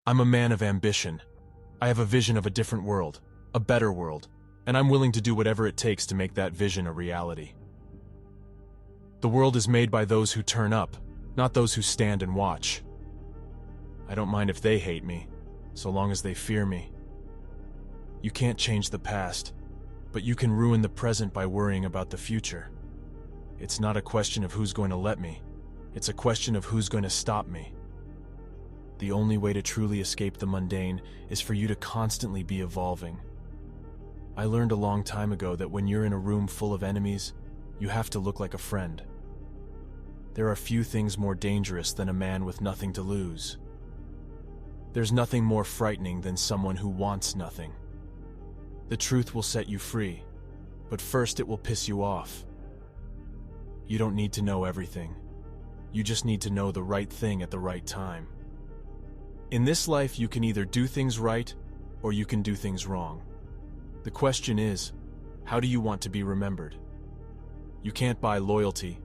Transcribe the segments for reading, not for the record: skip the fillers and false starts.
I'm a man of ambition. I have a vision of a different world, a better world, and I'm willing to do whatever it takes to make that vision a reality. The world is made by those who turn up, not those who stand and watch. I don't mind if they hate me, so long as they fear me. You can't change the past, but you can ruin the present by worrying about the future. It's not a question of who's going to let me, it's a question of who's going to stop me. The only way to truly escape the mundane is for you to constantly be evolving. I learned a long time ago that when you're in a room full of enemies, you have to look like a friend. There are few things more dangerous than a man with nothing to lose. There's nothing more frightening than someone who wants nothing. The truth will set you free, but first it will piss you off. You don't need to know everything. You just need to know the right thing at the right time. In this life, you can either do things right or you can do things wrong. The question is, how do you want to be remembered? You can't buy loyalty,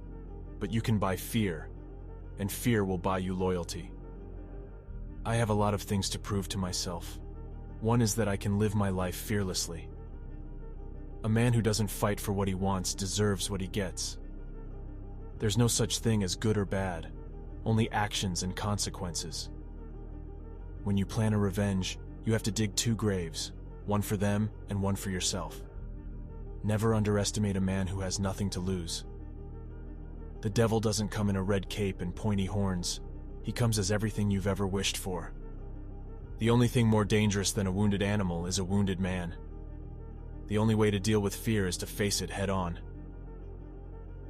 but you can buy fear, and fear will buy you loyalty. I have a lot of things to prove to myself. One is that I can live my life fearlessly. A man who doesn't fight for what he wants deserves what he gets. There's no such thing as good or bad, only actions and consequences. When you plan a revenge, you have to dig 2 graves, one for them and one for yourself. Never underestimate a man who has nothing to lose. The devil doesn't come in a red cape and pointy horns. He comes as everything you've ever wished for. The only thing more dangerous than a wounded animal is a wounded man. The only way to deal with fear is to face it head on.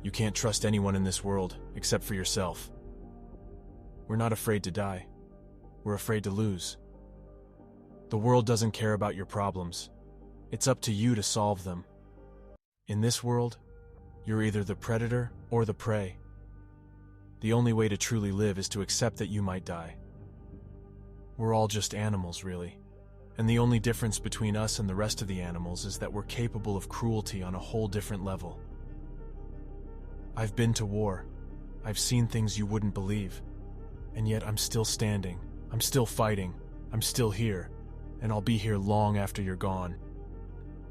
You can't trust anyone in this world except for yourself. We're not afraid to die. We're afraid to lose. The world doesn't care about your problems. It's up to you to solve them. In this world, you're either the predator or the prey. The only way to truly live is to accept that you might die. We're all just animals, really. And the only difference between us and the rest of the animals is that we're capable of cruelty on a whole different level. I've been to war. I've seen things you wouldn't believe. And yet I'm still standing. I'm still fighting. I'm still here. And I'll be here long after you're gone.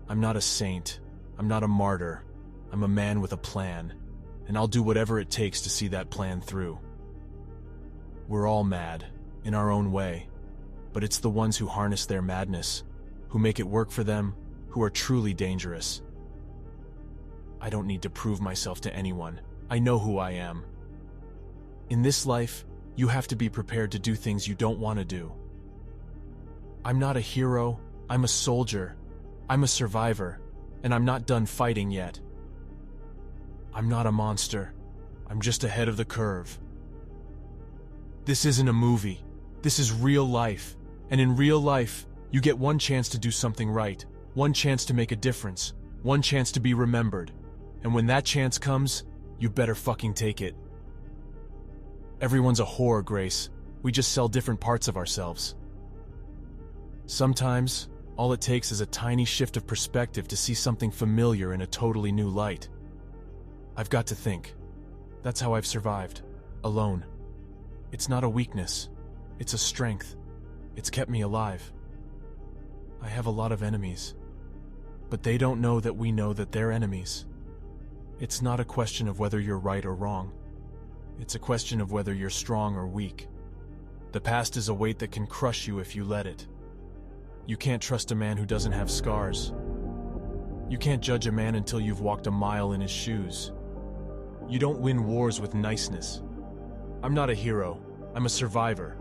I'm not a saint. I'm not a martyr. I'm a man with a plan. And I'll do whatever it takes to see that plan through. We're all mad, in our own way. But it's the ones who harness their madness, who make it work for them, who are truly dangerous. I don't need to prove myself to anyone. I know who I am. In this life, you have to be prepared to do things you don't want to do. I'm not a hero, I'm a soldier, I'm a survivor, and I'm not done fighting yet. I'm not a monster, I'm just ahead of the curve. This isn't a movie, this is real life, and in real life, you get one chance to do something right, one chance to make a difference, one chance to be remembered, and when that chance comes, you better fucking take it. Everyone's a whore, Grace. We just sell different parts of ourselves. Sometimes, all it takes is a tiny shift of perspective to see something familiar in a totally new light. I've got to think. That's how I've survived. Alone. It's not a weakness. It's a strength. It's kept me alive. I have a lot of enemies. But they don't know that we know that they're enemies. It's not a question of whether you're right or wrong. It's a question of whether you're strong or weak. The past is a weight that can crush you if you let it. You can't trust a man who doesn't have scars. You can't judge a man until you've walked a mile in his shoes. You don't win wars with niceness. I'm not a hero. I'm a survivor.